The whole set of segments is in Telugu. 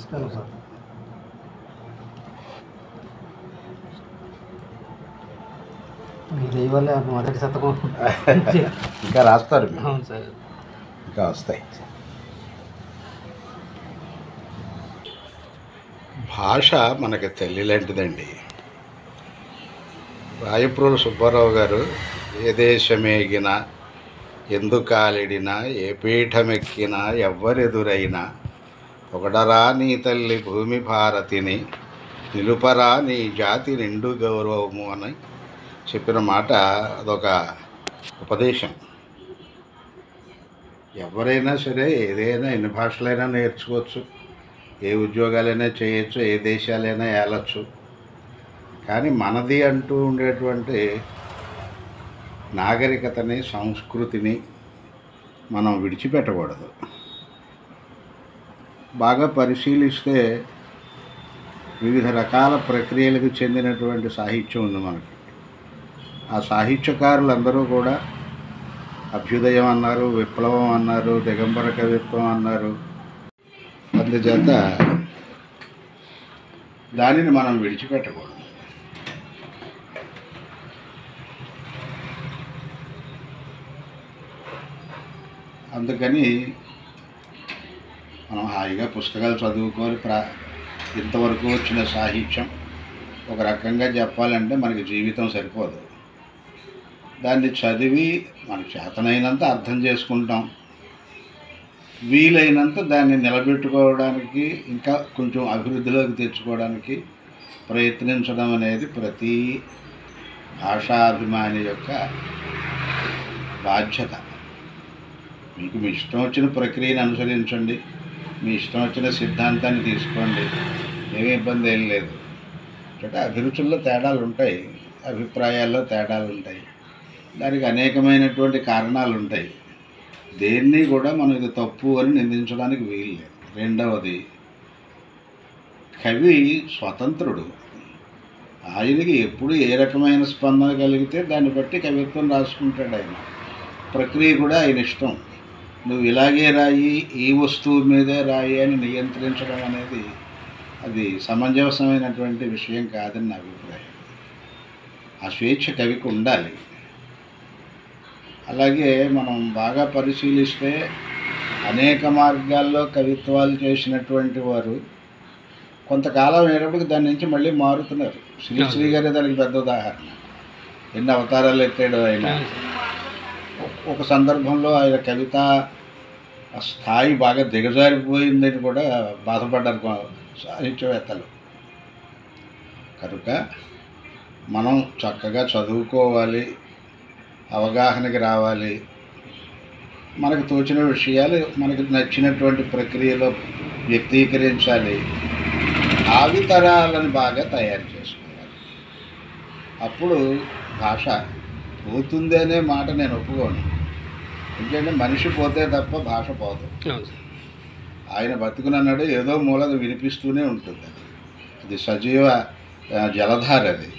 నమస్కారం సార్. మీ దయవల్ల మొదటి శతకం ఇంకా రాస్తారు మీరు? అవును సార్. ఇంకా వస్తాయి. భాష మనకి తల్లి లాంటిదండి. రాయప్రోలు సుబ్బారావు గారు ఏ దేశమేగినా ఎందుకాలిడినా ఏ పీఠమెక్కినా ఎవ్వరెదురైనా ఒకడరా నీ తల్లి భూమి భారతిని నిలుపరా నీ జాతి నిండు గౌరవము అని చెప్పిన మాట అదొక ఉపదేశం. ఎవరైనా సరే ఏదైనా ఎన్ని భాషలైనా నేర్చుకోవచ్చు, ఏ ఉద్యోగాలైనా చేయొచ్చు, ఏ దేశాలైనా ఏలచ్చు. కానీ మనది అంటూ ఉండేటువంటి నాగరికతని, సంస్కృతిని మనం విడిచిపెట్టకూడదు. బాగా పరిశీలిస్తే వివిధ రకాల ప్రక్రియలకు చెందినటువంటి సాహిత్యం ఉంది మనకి. ఆ సాహిత్యకారులందరూ కూడా అభ్యుదయం అన్నారు, విప్లవం అన్నారు, దిగంబర కవిత్వం అన్నారు. అందుచేత దానిని మనం విడిచిపెట్టకూడదు. అందుకని మనం హాయిగా పుస్తకాలు చదువుకొని ఇంతవరకు వచ్చిన సాహిత్యం ఒక రకంగా చెప్పాలంటే మనకి జీవితం సరిపోదు. దాన్ని చదివి మనకు చేతనైనంత అర్థం చేసుకుంటాం, వీలైనంత దాన్ని నిలబెట్టుకోవడానికి ఇంకా కొంచెం అభివృద్ధిలోకి తెచ్చుకోవడానికి ప్రయత్నించడం అనేది ప్రతి భాషాభిమాని యొక్క బాధ్యత. మీకు మీ ఇష్టం వచ్చిన ప్రక్రియను అనుసరించండి, మీ ఇష్టం వచ్చిన సిద్ధాంతాన్ని తీసుకోండి, ఏమీ ఇబ్బంది ఏం లేదు. అంటే అభిరుచుల్లో తేడాలు ఉంటాయి, అభిప్రాయాల్లో తేడాలు ఉంటాయి, దానికి అనేకమైనటువంటి కారణాలు ఉంటాయి. దేన్ని కూడా మనం ఇది తప్పు అని నిందించడానికి వీల్లేదు. రెండవది, కవి స్వతంత్రుడు. ఆయనకి ఎప్పుడు ఏ రకమైన స్పందన కలిగితే దాన్ని బట్టి కవిత్వం రాసుకుంటాడు. ఆయన ప్రక్రియ కూడా ఆయన ఇష్టం. నువ్వు ఇలాగే రాయి, ఈ వస్తువు మీదే రాయి అని నియంత్రించడం అనేది అది సమంజసమైనటువంటి విషయం కాదని నా అభిప్రాయం. ఆ స్వేచ్ఛ కవికి ఉండాలి. అలాగే మనం బాగా పరిశీలిస్తే అనేక మార్గాల్లో కవిత్వాలు చేసినటువంటి వారు కొంతకాలం అయినప్పటికీ దాని నుంచి మళ్ళీ మారుతున్నారు. శ్రీశ్రీ గారే దానికి పెద్ద ఉదాహరణ. ఎన్ని అవతారాలు ఎత్తాడు ఆయన. ఒక సందర్భంలో ఆయన కవిత స్థాయి బాగా దిగజారిపోయిందని కూడా బాధపడ్డారు సాహిత్యవేత్తలు. కనుక మనం చక్కగా చదువుకోవాలి, అవగాహనకి రావాలి, మనకు తోచిన విషయాలు మనకి నచ్చినటువంటి ప్రక్రియలో వ్యక్తీకరించాలి, ఆవితరాలను బాగా తయారు చేసుకోవాలి. అప్పుడు భాష పోతుంది అనే మాట నేను ఒప్పుకోను. ఎందుకంటే మనిషి పోతే తప్ప భాష పోదు. ఆయన బతుకునన్నాడు ఏదో మూలద వినిపిస్తూనే ఉంటుంది. అది సజీవ జలధార. అది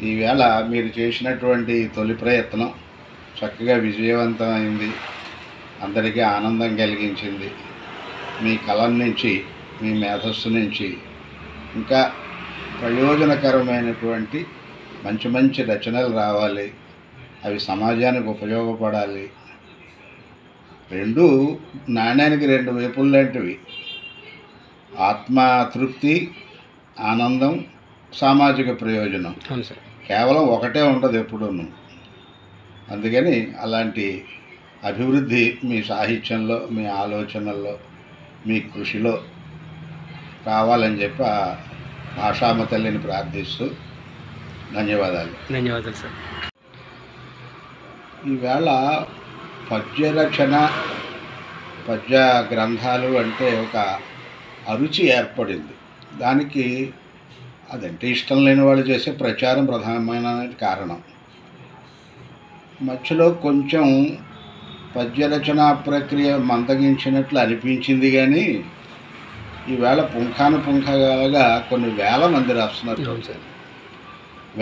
ఈవేళ మీరు చేసినటువంటి తొలి ప్రయత్నం చక్కగా విజయవంతమైంది, అందరికీ ఆనందం కలిగించింది. మీ కలం నుంచి, మీ మేధస్సు నుంచి ఇంకా ప్రయోజనకరమైనటువంటి మంచి మంచి రచనలు రావాలి, అవి సమాజానికి ఉపయోగపడాలి. రెండు నాణ్యానికి రెండు వైపులు లాంటివి. ఆత్మతృప్తి, ఆనందం, సామాజిక ప్రయోజనం కేవలం ఒకటే ఉండదు ఎప్పుడూను. అందుకని అలాంటి అభివృద్ధి మీ సాహిత్యంలో, మీ ఆలోచనల్లో, మీ కృషిలో కావాలని చెప్పి ఆ భాషామ తల్లిని ప్రార్థిస్తూ ధన్యవాదాలు. ధన్యవాదాలు సార్. ఈవేళ పద్యరచన, పద్య గ్రంథాలు అంటే ఒక అరుచి ఏర్పడింది. దానికి అదంటే ఇష్టం లేని వాళ్ళు చేసే ప్రచారం ప్రధానమైన కారణం. మధ్యలో కొంచెం పద్యరచన ప్రక్రియ మందగించినట్లు అనిపించింది. కానీ ఈవేళ పుంఖానుపుంఖగా కొన్ని వేల మంది రాస్తున్నారు,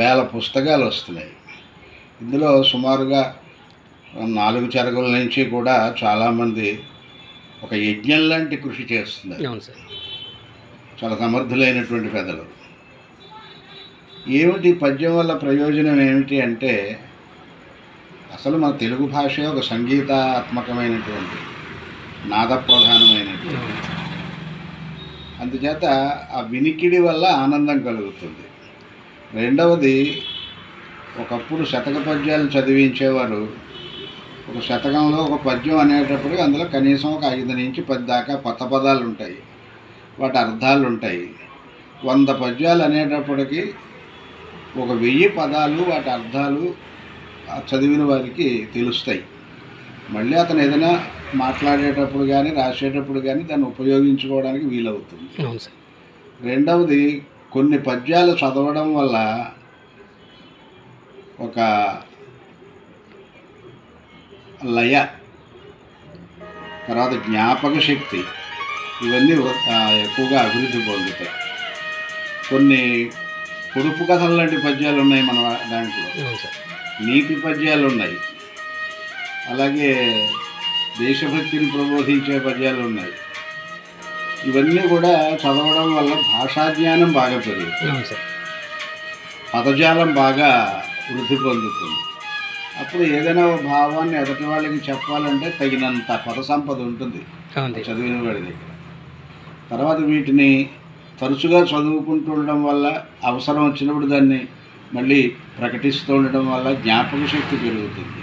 వేల పుస్తకాలు వస్తున్నాయి. ఇందులో సుమారుగా 4 చెరగుల నుంచి కూడా చాలామంది ఒక యజ్ఞం లాంటి కృషి చేస్తున్నారు. అవును సార్. చాలా సమర్థులైనటువంటి పెద్దలు. ఏమిటి పద్యం వల్ల ప్రయోజనం ఏమిటి అంటే, అసలు మన తెలుగు భాష ఒక సంగీతాత్మకమైనటువంటి నాదప్రధానమైనటువంటి, అందుచేత ఆ వినికిడి వల్ల ఆనందం కలుగుతుంది. రెండవది, ఒకప్పుడు శతక పద్యాలు చదివించేవారు. ఒక శతకంలో ఒక పద్యం అనేటప్పటికి అందులో కనీసం ఒక 5 నుంచి 10 దాకా కొత్త పదాలు ఉంటాయి, వాటి అర్థాలు ఉంటాయి. 100 పద్యాలు అనేటప్పటికి ఒక 1000 పదాలు వాటి అర్థాలు చదివిన వారికి తెలుస్తాయి. మళ్ళీ అతను ఏదైనా మాట్లాడేటప్పుడు కానీ రాసేటప్పుడు కానీ దాన్ని ఉపయోగించుకోవడానికి వీలవుతుంది. రెండవది, కొన్ని పద్యాలు చదవడం వల్ల ఒక లయ, తర్వాత జ్ఞాపక శక్తి, ఇవన్నీ ఎక్కువగా అభివృద్ధి పొందుతాయి. కొన్ని పొడుపు కథలు లాంటి పద్యాలు ఉన్నాయి మన దాంట్లో, నీతి పద్యాలు ఉన్నాయి, అలాగే దేశభక్తిని ప్రబోధించే పద్యాలు ఉన్నాయి. ఇవన్నీ కూడా చదవడం వల్ల భాషా జ్ఞానం బాగా పెరుగుతుంది, పదజాలం బాగా వృద్ధి పొందుతుంది. అప్పుడు ఏదైనా భావాన్ని ఎదుటి వాళ్ళకి చెప్పాలంటే తగినంత పద సంపద ఉంటుంది చదివిన వాడి దగ్గర. తర్వాత వీటిని తరచుగా చదువుకుంటూ ఉండడం వల్ల, అవసరం వచ్చినప్పుడు దాన్ని మళ్ళీ ప్రకటిస్తూ ఉండడం వల్ల జ్ఞాపక శక్తి పెరుగుతుంది.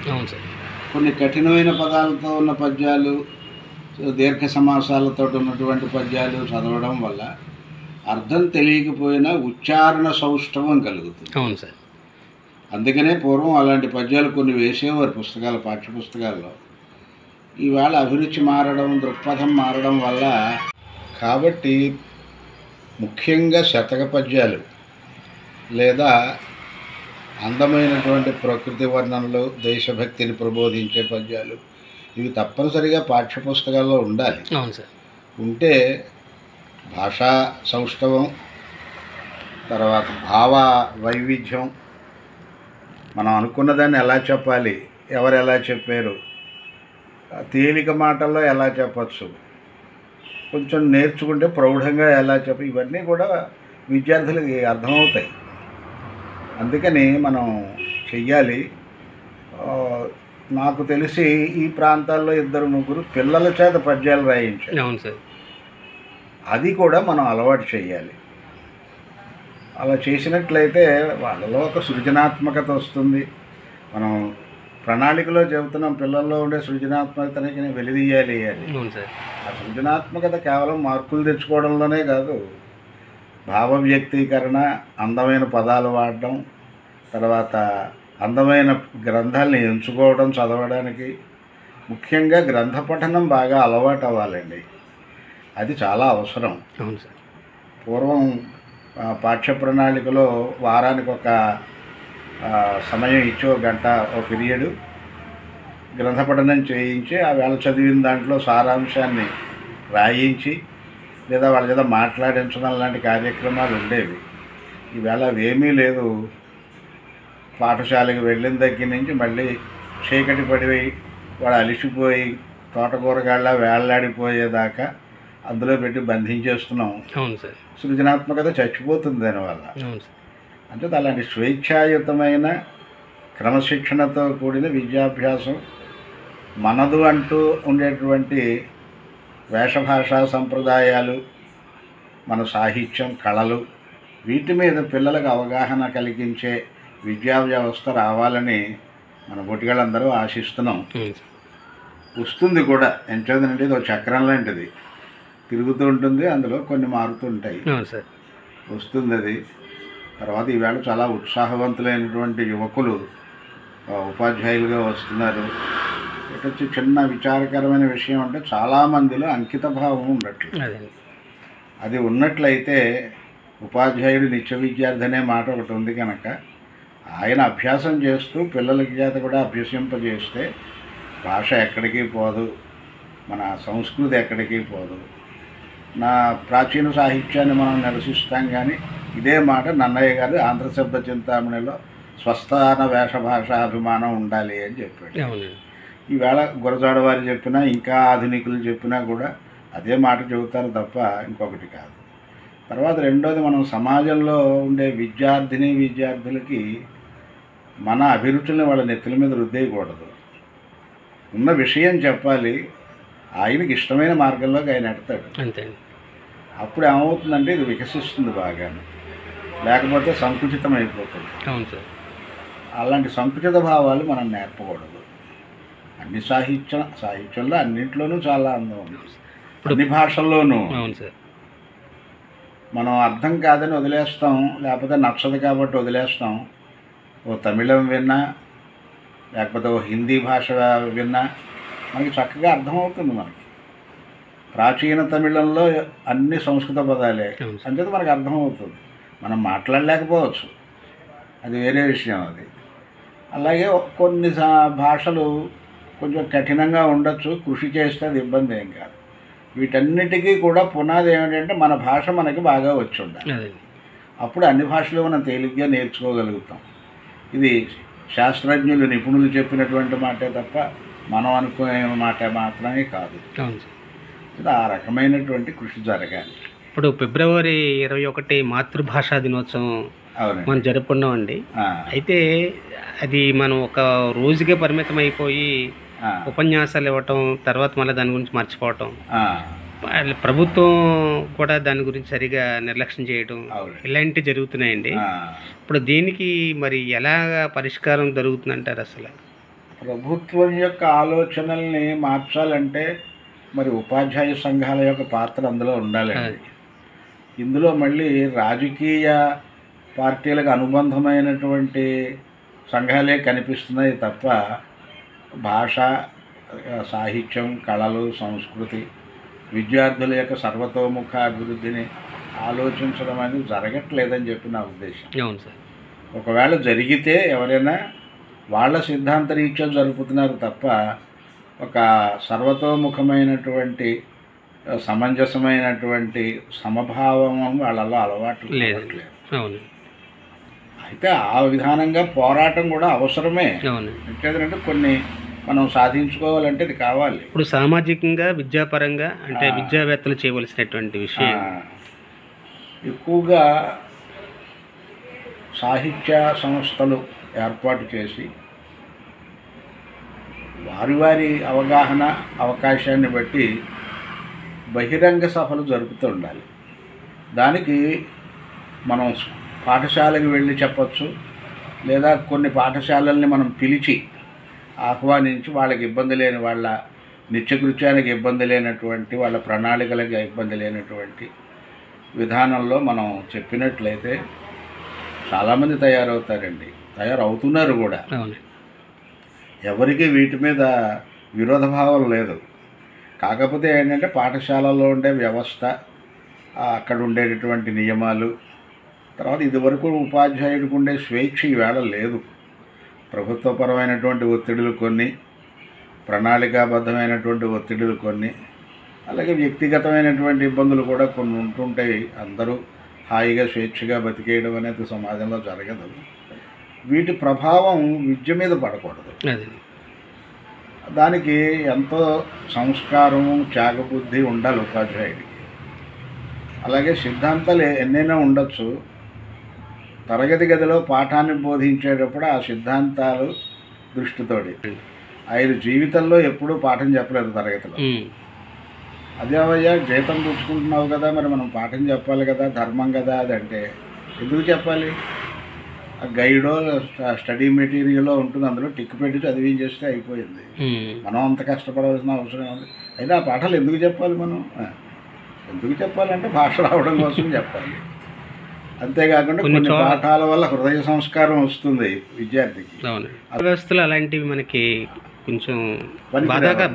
కొన్ని కఠినమైన పదాలతో ఉన్న పద్యాలు, దీర్ఘ సమాసాలతో ఉన్నటువంటి పద్యాలు చదవడం వల్ల అర్థం తెలియకపోయినా ఉచ్చారణ సౌష్ఠవం కలుగుతుంది. అవును సార్. అందుకనే పూర్వం అలాంటి పద్యాలు కొన్ని వేసేవారు పుస్తకాలు, పాఠ్యపుస్తకాల్లో. ఇవాళ అభిరుచి మారడం, దృక్పథం మారడం వల్ల, కాబట్టి ముఖ్యంగా శతక పద్యాలు లేదా అందమైనటువంటి ప్రకృతి వర్ణనలు, దేశభక్తిని ప్రబోధించే పద్యాలు, ఇవి తప్పనిసరిగా పాఠ్యపుస్తకాల్లో ఉండాలి. అవును సార్. ఉంటే భాషా సౌష్ఠవం, తర్వాత భావ వైవిధ్యం, మనం అనుకున్నదాన్ని ఎలా చెప్పాలి, ఎవరు ఎలా చెప్పారు, తేలిక మాటల్లో ఎలా చెప్పచ్చు, కొంచెం నేర్చుకుంటే ప్రౌఢంగా ఎలా ఇవన్నీ కూడా విద్యార్థులకి అర్థమవుతాయి. అందుకని మనం చెయ్యాలి. నాకు తెలిసి ఈ ప్రాంతాల్లో 2-3 పిల్లల చేత పద్యాలు రాయించారు. అవును సార్. అది కూడా మనం అలవాటు చేయాలి. అలా చేసినట్లయితే వాళ్ళలో ఒక సృజనాత్మకత వస్తుంది. మనం ప్రణాళికలో చెబుతున్నాం, పిల్లల్లో ఉండే సృజనాత్మకతని వెలిదీయాలి అని. ఆ సృజనాత్మకత కేవలం మార్కులు తెచ్చుకోవడంలోనే కాదు, భావ వ్యక్తీకరణ, అందమైన పదాలు వాడడం, తర్వాత అందమైన గ్రంథాలని ఎంచుకోవడం చదవడానికి, ముఖ్యంగా గ్రంథ పఠనం బాగా అలవాటు అవ్వాలండి. అది చాలా అవసరం. అవును సార్. పూర్వం పాఠ్య ప్రణాళికలో వారానికి ఒక సమయం ఇచ్చి, 1 గంట ఒక పీరియడ్ గ్రంథ పఠనం చేయించి, ఆ వేళ చదివిన దాంట్లో సారాంశాన్ని రాయించి, లేదా వాళ్ళ చేత మాట్లాడించడం లాంటి కార్యక్రమాలు ఉండేవి. ఈవేళ అవేమీ లేదు. పాఠశాలకు వెళ్ళిన దగ్గర నుంచి మళ్ళీ చీకటి పడిపోయి వాడు అలిసిపోయి తోటకూరగాళ్ళ వేళ్లాడిపోయేదాకా అందులో పెట్టి బంధించేస్తున్నాం. అవును సార్. సృజనాత్మకత చచ్చిపోతుంది దానివల్ల. అంటే అలాంటి స్వేచ్ఛాయుతమైన క్రమశిక్షణతో కూడిన విద్యాభ్యాసం, మనదు అంటూ ఉండేటువంటి వేషభాషా సంప్రదాయాలు, మన సాహిత్యం, కళలు, వీటి మీద పిల్లలకు అవగాహన కలిగించే విద్యా వ్యవస్థ రావాలని మన బొటిగాళ్ళందరూ ఆశిస్తున్నాం. వస్తుంది కూడా. ఎంచేదంటే ఇది ఒక చక్రం లాంటిది, తిరుగుతూ ఉంటుంది, అందులో కొన్ని మారుతూ ఉంటాయి. వస్తుంది అది. తర్వాత ఈవేళ చాలా ఉత్సాహవంతులైనటువంటి యువకులు ఉపాధ్యాయులుగా వస్తున్నారు. ఇటొచ్చి చిన్న విచారకరమైన విషయం అంటే చాలామందిలో అంకిత భావం ఉండట్లేదు. అది ఉన్నట్లయితే ఉపాధ్యాయుడు నిత్య విద్యార్థి అనే మాట ఒకటి ఉంది కనుక, ఆయన అభ్యాసం చేస్తూ పిల్లలకి చేత కూడా అభ్యసింపజేస్తే భాష ఎక్కడికి పోదు, మన సంస్కృతి ఎక్కడికి పోదు. నా ప్రాచీన సాహిత్యాన్ని మనం నిరసిస్తాం, కానీ ఇదే మాట నన్నయ్య గారు ఆంధ్రశబ్ద చింతామణిలో స్వస్థాన వేషభాషాభిమానం ఉండాలి అని చెప్పాడు. ఈవేళ గురజాడ వారు చెప్పినా ఇంకా ఆధునికులు చెప్పినా కూడా అదే మాట చెబుతారు తప్ప ఇంకొకటి కాదు. తర్వాత రెండోది, మనం సమాజంలో ఉండే విద్యార్థులకి మన అభిరుచుల్ని వాళ్ళ నెత్తుల మీద రుద్దేయకూడదు. ఉన్న విషయం చెప్పాలి, ఆయనకి ఇష్టమైన మార్గంలోకి ఆయన ఎడతాడు. అంతే. అప్పుడు ఏమవుతుందంటే ఇది వికసిస్తుంది బాగాను, లేకపోతే సంకుచితం అయిపోతుంది. అవును సార్. అలాంటి సంకుచిత భావాలు మనం నేర్పకూడదు. అన్ని సాహిత్యంలో అన్నింటిలోనూ చాలా అందం ఉంది, అన్ని భాషల్లోనూ. అవును సార్. మనం అర్థం కాదని వదిలేస్తాం, లేకపోతే నచ్చదు కాబట్టి వదిలేస్తాం. ఓ తమిళం విన్నా, లేకపోతే ఓ హిందీ భాష విన్నా మనకి చక్కగా అర్థమవుతుంది. మనకి ప్రాచీన తమిళంలో అన్ని సంస్కృత పదాలే, అంచేత మనకు అర్థమవుతుంది. మనం మాట్లాడలేకపోవచ్చు, అది వేరే విషయం. అది అలాగే కొన్ని భాషలు కొంచెం కఠినంగా ఉండొచ్చు, కృషి చేస్తే అది ఇబ్బంది ఏం కాదు. వీటన్నిటికీ కూడా పునాది ఏమిటంటే మన భాష మనకి బాగా వచ్చి ఉండాలి. అప్పుడు అన్ని భాషలు మనం తేలిగ్గా నేర్చుకోగలుగుతాం. ఇది శాస్త్రజ్ఞులు, నిపుణులు చెప్పినటువంటి మాటే తప్ప మనం అనుకునే మాట మాత్రమే కాదు. ఇది ఆ రకమైనటువంటి కృషి జరగాలి. ఇప్పుడు ఫిబ్రవరి 21 మాతృభాషా దినోత్సవం మనం జరుపుకున్నామండి. అయితే అది మనం ఒక రోజుకే పరిమితం అయిపోయి ఉపన్యాసాలు ఇవ్వటం, తర్వాత మళ్ళీ దాని గురించి మర్చిపోవటం, ప్రభుత్వం కూడా దాని గురించి సరిగా నిర్లక్ష్యం చేయడం, ఇలాంటివి జరుగుతున్నాయండి. ఇప్పుడు దీనికి మరి ఎలాగ పరిష్కారం జరుగుతుందంటారు? అసలు ప్రభుత్వం యొక్క ఆలోచనల్ని మార్చాలంటే మరి ఉపాధ్యాయ సంఘాల యొక్క పాత్ర అందులో ఉండాలండి. ఇందులో మళ్ళీ రాజకీయ పార్టీలకు అనుబంధమైనటువంటి సంఘాలే కనిపిస్తున్నాయి తప్ప భాష, సాహిత్యం, కళలు, సంస్కృతి, విద్యార్థుల యొక్క సర్వతోముఖ అభివృద్ధిని ఆలోచించడం అనేది జరగట్లేదని చెప్పి నా ఉద్దేశం. అవును సార్. ఒకవేళ జరిగితే ఎవరైనా వాళ్ళ సిద్ధాంత రీత్యా జరుపుతున్నారు తప్ప ఒక సర్వతోముఖమైనటువంటి సమంజసమైనటువంటి సమభావం వాళ్ళలో అలవాటు లేదు. అయితే ఆ విధానంగా పోరాటం కూడా అవసరమే. ఎందుకంటే కొన్ని మనం సాధించుకోవాలంటే ఇది కావాలి. ఇప్పుడు సామాజికంగా, విద్యాపరంగా అంటే విద్యావేత్తలు చేయవలసినటువంటి విషయం ఎక్కువగా సాహిత్య సంస్థలు ఏర్పాటు చేసి వారి అవగాహన, అవకాశాన్ని బట్టి బహిరంగ సభలు జరుపుతూ ఉండాలి. దానికి మనం పాఠశాలకు వెళ్ళి చెప్పచ్చు, లేదా కొన్ని పాఠశాలల్ని మనం పిలిచి ఆహ్వానించి వాళ్ళకి ఇబ్బంది లేని, వాళ్ళ నిత్యకృత్యానికి ఇబ్బంది లేనటువంటి, వాళ్ళ ప్రణాళికలకు ఇబ్బంది లేనటువంటి విధానంలో మనం చెప్పినట్లయితే చాలామంది తయారవుతారండి, తయారవుతున్నారు కూడా. ఎవరికి వీటి మీద విరోధభావం లేదు. కాకపోతే ఏంటంటే పాఠశాలలో ఉండే వ్యవస్థ, అక్కడ ఉండేటటువంటి నియమాలు, తర్వాత ఇదివరకు ఉపాధ్యాయుడికి ఉండే స్వేచ్ఛ ఈవేళ లేదు. ప్రభుత్వపరమైనటువంటి ఒత్తిడులు కొన్ని, ప్రణాళికాబద్ధమైనటువంటి ఒత్తిడులు కొన్ని, అలాగే వ్యక్తిగతమైనటువంటి ఇబ్బందులు కూడా కొన్ని ఉంటుంటాయి. అందరూ హాయిగా స్వేచ్ఛగా బతికేయడం అనేది సమాజంలో జరగదు. వీటి ప్రభావం విద్య మీద పడకూడదు. దానికి ఎంతో సంస్కారము, త్యాగబుద్ధి ఉండాలి ఉపాధ్యాయుడికి. అలాగే సిద్ధాంతాలు ఎన్నైనా ఉండొచ్చు. తరగతి గదిలో పాఠాన్ని బోధించేటప్పుడు ఆ సిద్ధాంతాలు దృష్టితోటి. ఆయన జీవితంలో ఎప్పుడూ పాఠం చెప్పలేదు తరగతిలో. అదేవయ్యా జీతం పుచ్చుకుంటున్నావు కదా, మరి మనం పాఠం చెప్పాలి కదా, ధర్మం కదా అదంటే ఎందుకు చెప్పాలి? ఆ గైడో స్టడీ మెటీరియల్లో ఉంటుంది, అందులో టిక్ పెట్టి చదివించేస్తే అయిపోయింది. మనం అంత కష్టపడవలసిన అవసరం ఉంది. అయితే ఆ పాఠాలు ఎందుకు చెప్పాలి? మనం ఎందుకు చెప్పాలంటే భాష రావడం కోసం చెప్పాలి. అంతేకాకుండా కొన్ని పాఠాల వల్ల హృదయ సంస్కారం వస్తుంది విద్యార్థికి. వ్యవస్థలు అలాంటివి మనకి కొంచెం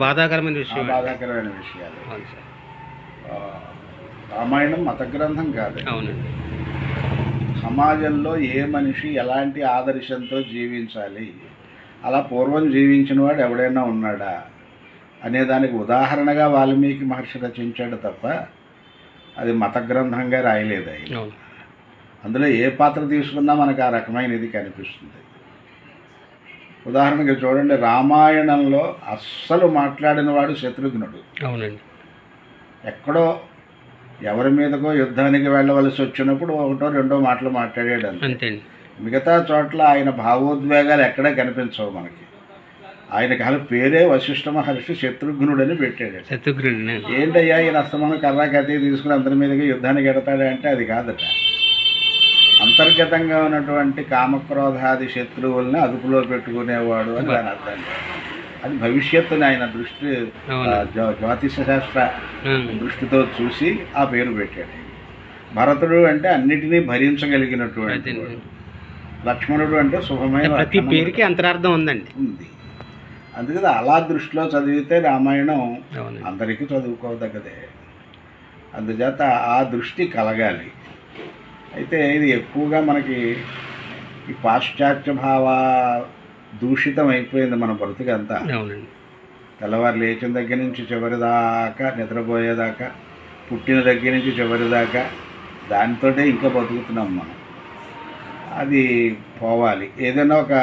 బాధాకరమైన విషయాలు. రామాయణం మత గ్రంథం కాదు. అవునండి. సమాజంలో ఏ మనిషి ఎలాంటి ఆదర్శంతో జీవించాలి, అలా పూర్వం జీవించిన వాడు ఎవడైనా ఉన్నాడా అనేదానికి ఉదాహరణగా వాల్మీకి మహర్షి రచించాడు తప్ప అది మత గ్రంథంగా రాయలేదు. అందులో ఏ పాత్ర తీసుకున్నా మనకు ఆ రకమైన ఇది కనిపిస్తుంది. ఉదాహరణకి చూడండి, రామాయణంలో అస్సలు మాట్లాడిన వాడు శత్రుఘ్నుడు. అవునండి. ఎక్కడో ఎవరి మీదకో యుద్ధానికి వెళ్ళవలసి వచ్చినప్పుడు ఒకటో రెండో మాటలు మాట్లాడాడు అంతే. మిగతా చోట్ల ఆయన భావోద్వేగాలు ఎక్కడా కనిపించవు మనకి. ఆయనకి అసలు పేరే వశిష్ఠ మహర్షి శత్రుఘ్నుడని పెట్టాడు. ఏంటయ్యా ఈయన అస్తమానం కర్రా కత్తి తీసుకుని అందరి మీదకి యుద్ధానికి ఎడతాడంటే అది కాదట. అంతర్గతంగా ఉన్నటువంటి కామక్రోధాది శత్రువుల్ని అదుపులో పెట్టుకునేవాడు అని దాని అర్థం. అది భవిష్యత్తుని ఆయన దృష్టి జ్యోతిష శాస్త్ర దృష్టితో చూసి ఆ పేరు పెట్టాడు. భరతుడు అంటే అన్నిటినీ భరించగలిగినటువంటి వాడు. లక్ష్మణుడు అంటే శుభమైన, ప్రతి పేరుకి అంతరార్థం ఉందండి. ఉంది. అందుకని అలా దృష్టిలో చదివితే రామాయణం అందరికీ చదువుకోదగ్గదే. అందుచేత ఆ దృష్టి కలగాలి. అయితే ఇది ఎక్కువగా మనకి ఈ పాశ్చాత్య భావ దూషితం అయిపోయింది మన బ్రతుకంతా. తెల్లవారు లేచిన దగ్గర నుంచి చివరి దాకా, నిద్రపోయేదాకా, పుట్టిన దగ్గర నుంచి చివరి దాకా దానితోటే ఇంకా బతుకుతున్నాం మనం. అది పోవాలి. ఏదైనా ఒక